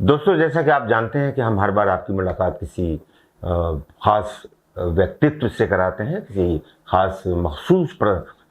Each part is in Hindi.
दोस्तों, जैसा कि आप जानते हैं कि हम हर बार आपकी मुलाकात किसी ख़ास व्यक्तित्व से कराते हैं, किसी ख़ास मख़सूस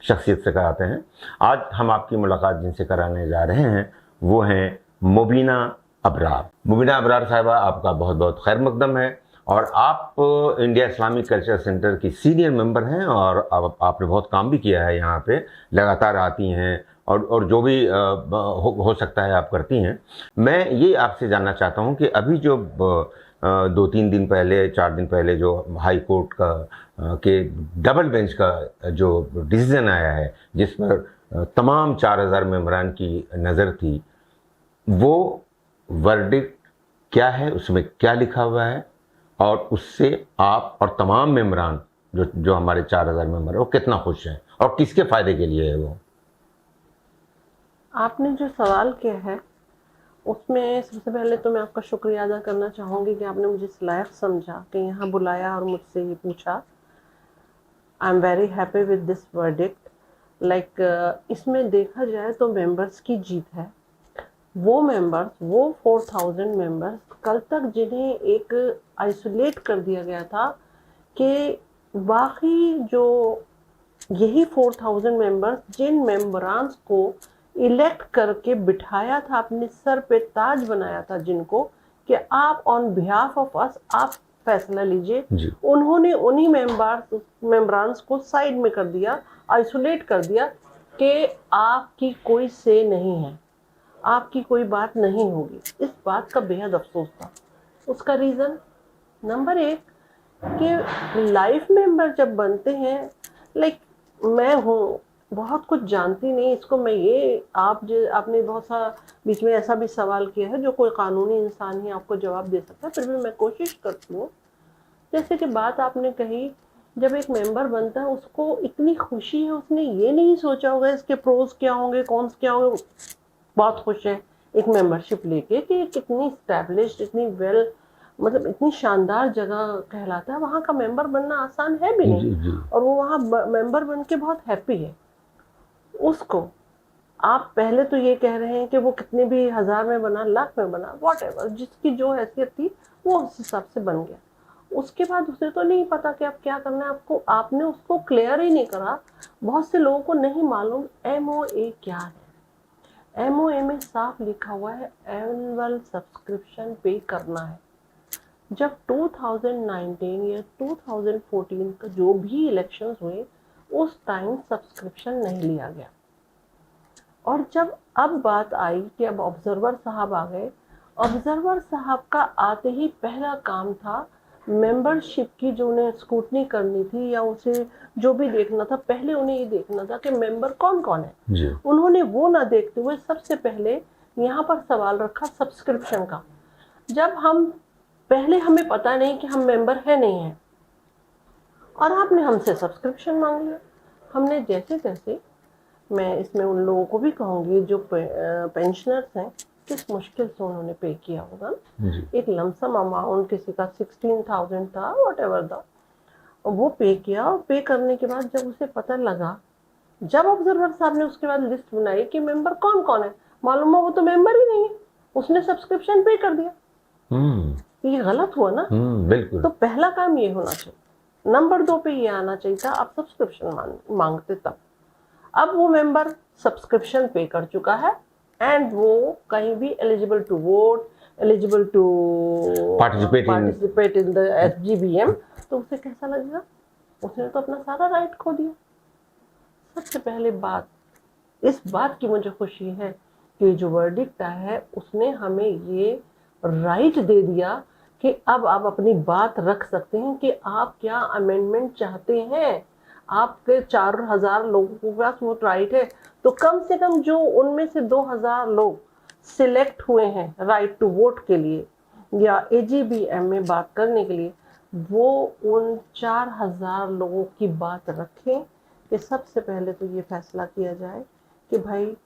शख्सियत से कराते हैं। आज हम आपकी मुलाकात जिनसे कराने जा रहे हैं वो हैं मुबीना अबरार। मुबीना अबरार साहिबा, आपका बहुत बहुत खैर मकदम है। और आप इंडिया इस्लामिक कल्चर सेंटर की सीनियर मेंबर हैं और आपने बहुत काम भी किया है यहाँ पे, लगातार आती हैं और जो भी हो सकता है आप करती हैं। मैं ये आपसे जानना चाहता हूँ कि अभी जो 2-3 दिन पहले, 4 दिन पहले जो हाई कोर्ट का के डबल बेंच का जो डिसीज़न आया है, जिस पर तमाम 4000 मेंबरान की नज़र थी, वो वर्डिक्ट क्या है, उसमें क्या लिखा हुआ है और उससे आप और तमाम मेंबरान जो हमारे 4000 मेंबर हैं वो कितना खुश हैं और किसके फ़ायदे के लिए है वो? आपने जो सवाल किया है उसमें सबसे पहले तो मैं आपका शुक्रिया अदा करना चाहूँगी कि आपने मुझे इस लायक समझा कि यहाँ बुलाया और मुझसे ये पूछा। I am very happy with this verdict. इसमें देखा जाए तो मेंबर्स की जीत है। वो मेंबर्स, वो 4000 मेंबर्स कल तक जिन्हें एक आइसोलेट कर दिया गया था कि बाकी जो यही 4000 मेंबर्स जिन मेंबरान्स को इलेक्ट करके बिठाया था, अपने सर पे ताज बनाया था जिनको, कि आप ऑन बिहाफ ऑफ अस आप फैसला लीजिए, उन्होंने उन्हीं मेंबरान्स को साइड में कर दिया, आइसोलेट कर दिया कि आपकी कोई से नहीं है, आपकी कोई बात नहीं होगी। इस बात का बेहद अफसोस था। उसका रीज़न नंबर 1 कि लाइफ मेंबर जब बनते हैं, मैं हूँ बहुत कुछ जानती नहीं इसको, मैं ये आपने बहुत सा बीच में ऐसा भी सवाल किया है जो कोई कानूनी इंसान ही आपको जवाब दे सकता है, फिर भी मैं कोशिश करती हूँ। जैसे कि बात आपने कही, जब एक मेंबर बनता है उसको इतनी खुशी है, उसने ये नहीं सोचा होगा इसके प्रोज क्या होंगे, कॉन्स क्या होंगे। बहुत खुश है एक मेंबरशिप लेके कि कितनी स्टैब्लिश्ड, इतनी इतनी शानदार जगह कहलाता है, वहाँ का मेंबर बनना आसान है भी नहीं। और वो वहाँ मेंबर बन के बहुत हैप्पी है। उसको आप पहले तो ये कह रहे हैं कि वो कितने भी 1000 में बना, लाख में बना, व्हाटएवर, जिसकी जो हैसियत थी वो उस हिसाब से बन गया। उसके बाद उसे तो नहीं पता कि अब क्या करना है आपको, आपने उसको क्लियर ही नहीं करा। बहुत से लोगों को नहीं मालूम MOA क्या है। MOA में साफ लिखा हुआ है एनुअल सब्सक्रिप्शन पे करना है। जब 2019 या 2014 का जो भी इलेक्शंस हुए, उस टाइम सब्सक्रिप्शन नहीं लिया गया। और जब अब बात आई कि अब ऑब्जर्वर साहब आ गए, ऑब्जर्वर साहब का आते ही पहला काम था मेंबरशिप की, जो उन्हें स्क्रूटनी करनी थी या उसे जो भी देखना था, पहले उन्हें ये देखना था कि मेंबर कौन कौन है। उन्होंने वो ना देखते हुए सबसे पहले यहाँ पर सवाल रखा सब्सक्रिप्शन का। जब हमें पता नहीं कि हम मेंबर है नहीं है, और आपने हमसे सब्सक्रिप्शन मांग लिया। हमने जैसे तैसे, मैं इसमें उन लोगों को भी कहूँगी जो पेंशनर्स हैं, किस मुश्किल से उन्होंने पे किया होगा। एक लमसम अमाउंट, किसी का 16,000 था, व्हाटएवर था, वो पे किया। और पे करने के बाद जब उसे पता लगा, जब ऑब्जर्वर साहब ने उसके बाद लिस्ट बनाई कि मेंबर कौन कौन है, मालूम हो वो तो मेंबर ही नहीं है, उसने सब्सक्रिप्शन पे कर दिया। ये गलत हुआ ना। बिल्कुल। तो पहला काम ये होना चाहिए। नंबर 2 पे ये आना चाहिए था, आप सब्सक्रिप्शन मांगते तब। अब वो मेंबर सब्सक्रिप्शन पे कर चुका है एंड वो कहीं भी eligible to vote, eligible to participate in the SGBM, तो उसे कैसा लगेगा? उसने तो अपना सारा राइट खो दिया। सबसे पहले बात, इस बात की मुझे खुशी है कि जो वर्डिक्ट आया है उसने हमें ये राइट दे दिया कि अब आप अपनी बात रख सकते हैं कि आप क्या अमेंडमेंट चाहते हैं। आपके 4000 लोगों के पास वोट राइट है, तो कम से कम जो उनमें से 2000 लोग सिलेक्ट हुए हैं राइट टू वोट के लिए या AGBM में बात करने के लिए, वो उन 4000 लोगों की बात रखें कि सबसे पहले तो ये फैसला किया जाए कि भाई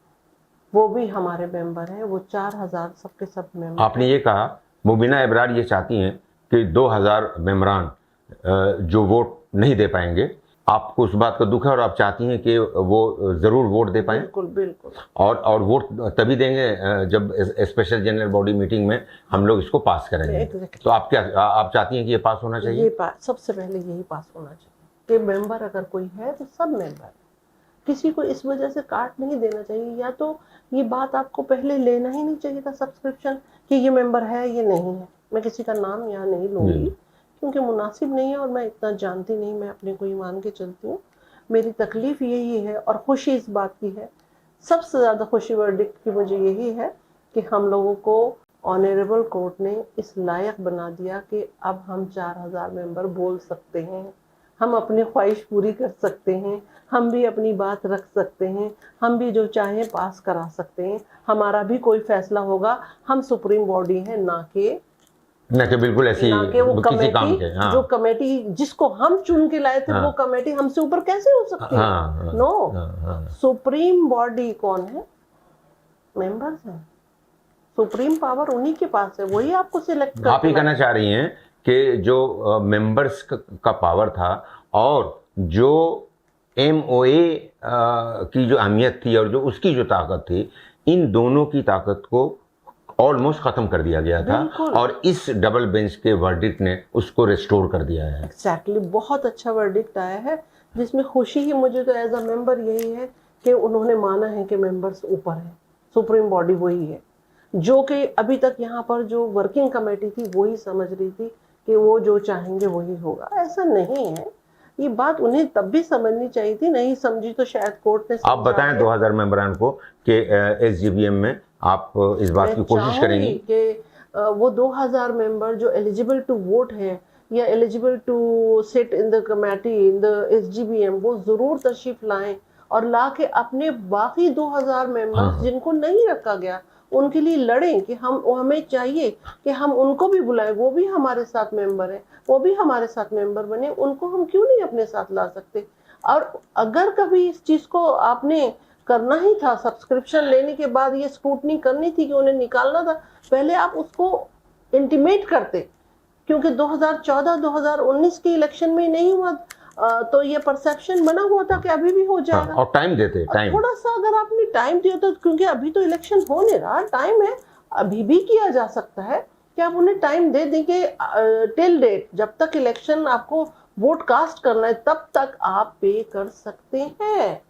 वो भी हमारे मेंबर हैं, वो 4000 सबके सब मेंबर। आपने ये कहा, मुबीना अबरार ये चाहती हैं कि 2000 मेंबरान जो वोट नहीं दे पाएंगे, आपको उस बात का दुख है और आप चाहती हैं कि वो ज़रूर वोट दे पाएं। बिल्कुल बिल्कुल। और वोट तभी देंगे जब स्पेशल जनरल बॉडी मीटिंग में हम लोग इसको पास करेंगे। Exactly. तो आप चाहती हैं कि ये पास होना चाहिए? ये सबसे पहले यही पास होना चाहिए कि मेंबर अगर कोई है तो सब मेंबर, किसी को इस वजह से काट नहीं देना चाहिए। या तो ये बात आपको पहले लेना ही नहीं चाहिए था सब्सक्रिप्शन कि ये मेंबर है ये नहीं है। मैं किसी का नाम यहाँ नहीं लूंगी क्योंकि मुनासिब नहीं है और मैं इतना जानती नहीं, मैं अपने को ही मान के चलती हूँ। मेरी तकलीफ यही है और खुशी इस बात की है, सबसे ज़्यादा खुशी वर्डिक्ट की मुझे यही है कि हम लोगों को ऑनरेबल कोर्ट ने इस लायक बना दिया कि अब हम 4000 मेंबर बोल सकते हैं, हम अपनी ख्वाहिश पूरी कर सकते हैं, हम भी अपनी बात रख सकते हैं, हम भी जो चाहें पास करा सकते हैं, हमारा भी कोई फैसला होगा। हम सुप्रीम बॉडी है ना कि बिल्कुल ऐसी वो किसी काम के। जो कमेटी जिसको हम चुन के लाए थे वो कमेटी हमसे ऊपर कैसे हो सकती है? नो, सुप्रीम बॉडी कौन है? मेंबर्स हैं। सुप्रीम पावर उन्हीं के पास है, वही आपको सिलेक्ट करते हैं। आप ये कहना चाह रही हैं कि जो मेंबर्स का पावर था और जो MOA की जो अहमियत थी और जो उसकी जो ताकत थी, इन दोनों की ताकत को ऑलमोस्ट खत्म कर दिया गया था और इस डबल बेंच के वर्डिक्ट ने उसको रिस्टोर कर दिया है। एग्जैक्टली, बहुत अच्छा वर्डिक्ट आया है जिसमें खुशी ही मुझे तो एज अ मेंबर यही है कि उन्होंने माना है कि मेंबर्स ऊपर है, सुप्रीम बॉडी वही है। जो कि अभी तक यहाँ पर जो वर्किंग कमेटी थी वही समझ रही थी कि वो जो चाहेंगे वही होगा, ऐसा नहीं है। ये बात उन्हें तब भी समझनी चाहिए थी, नहीं समझी तो शायद कोर्ट ने। आप बताएं 2000 मेंबरान को कि SGBM में आप इस बात की कोशिश करेंगी कि वो 2000 मेंबर जो एलिजिबल टू वोट है या eligible to sit in the committee in the SGBM, वो जरूर तशरीफ लाएं और ला के अपने बाकी 2000 मेंबर्स जिनको नहीं रखा गया उनके लिए लड़ें कि हमें चाहिए कि हम उनको भी बुलाएं, वो भी हमारे साथ मेंबर है, वो भी हमारे साथ मेंबर बने, उनको हम क्यों नहीं अपने साथ ला सकते। और अगर कभी इस चीज को आपने करना ही था, सब्सक्रिप्शन लेने के बाद ये स्क्रूटनी करनी थी कि उन्हें निकालना था, पहले आप उसको इंटीमेट करते, क्योंकि 2014-2019 के इलेक्शन में नहीं हुआ तो ये परसेप्शन बना हुआ था कि अभी भी हो जाएगा। और टाइम देते, टाइम थोड़ा सा अगर आपने टाइम दिया तो, क्योंकि अभी तो इलेक्शन हो नहीं रहा, टाइम है, अभी भी किया जा सकता है कि आप उन्हें टाइम दे देंगे टिल डेट, जब तक इलेक्शन आपको वोट कास्ट करना है तब तक आप पे कर सकते हैं।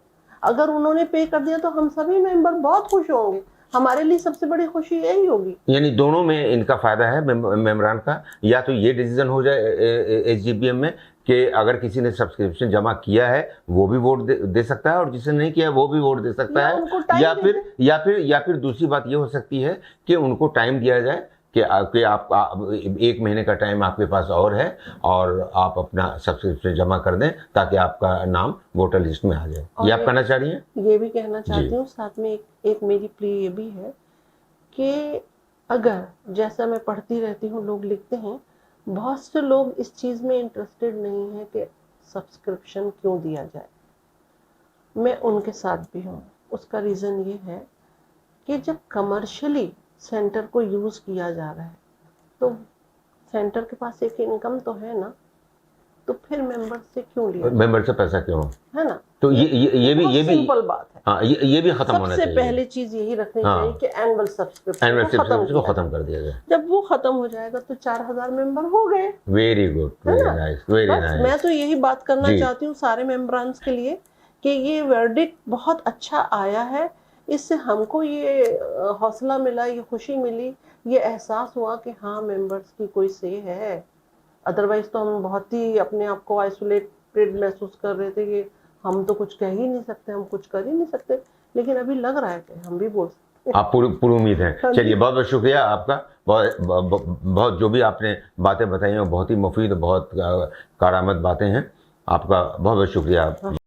अगर उन्होंने पे कर दिया तो हम सभी मेंबर बहुत खुश होंगे, हमारे लिए सबसे बड़ी खुशी यही होगी। यानी दोनों में इनका फायदा है मेंबरान का। या तो ये डिसीजन हो जाए SGBM में कि अगर किसी ने सब्सक्रिप्शन जमा किया है वो भी वोट दे सकता है और जिसने नहीं किया है वो भी वोट दे सकता है। या फिर दूसरी बात ये हो सकती है कि उनको टाइम दिया जाए कि आप 1 महीने का टाइम आपके पास और है और आप अपना सब्सक्रिप्शन जमा कर दें ताकि आपका नाम वोटर लिस्ट में आ जाए। ये आप कहना चाह रही हैं? ये भी कहना चाहती हूँ, साथ में एक मेरी प्ले ये भी है कि अगर, जैसा मैं पढ़ती रहती हूँ, लोग लिखते हैं, बहुत से लोग इस चीज़ में इंटरेस्टेड नहीं है कि सब्सक्रिप्शन क्यों दिया जाए। मैं उनके साथ भी हूँ। उसका रीज़न ये है कि जब कमर्शियली सेंटर को यूज़ किया जा रहा है तो सेंटर के पास एक इनकम तो है ना, तो फिर मेंबर से क्यों लिया, मेंबर से पैसा क्यों, है ना? तो ये भी सिंपल बात है। हाँ, ये भी खत्म होना चाहिए। सबसे पहले चीज यही रखनी चाहिए कि एनुअल सब्सक्रिप्शन को खत्म कर दिया जाए। जब वो खत्म हो जाएगा तो 4000 मेंबर हो गए। Very good, very nice, very nice. मैं तो यही बात करना चाहती हूँ सारे मेंबरान्स के लिए कि ये वर्डिक्ट बहुत अच्छा आया है, इससे हमको ये हौसला मिला, ये खुशी मिली, ये एहसास हुआ कि हाँ मेंबर्स की कोई से है। अदरवाइज तो हम बहुत ही अपने आप को आइसोलेटेड महसूस कर रहे थे कि हम तो कुछ कह ही नहीं सकते, हम कुछ कर ही नहीं सकते, लेकिन अभी लग रहा है कि हम भी बोल सकते हैं। आप पूरी उम्मीद है। चलिए, बहुत बहुत शुक्रिया आपका। बहुत जो भी आपने बातें बताई हैं बहुत ही मुफीद, बहुत कारामद बातें हैं। आपका बहुत बहुत शुक्रिया।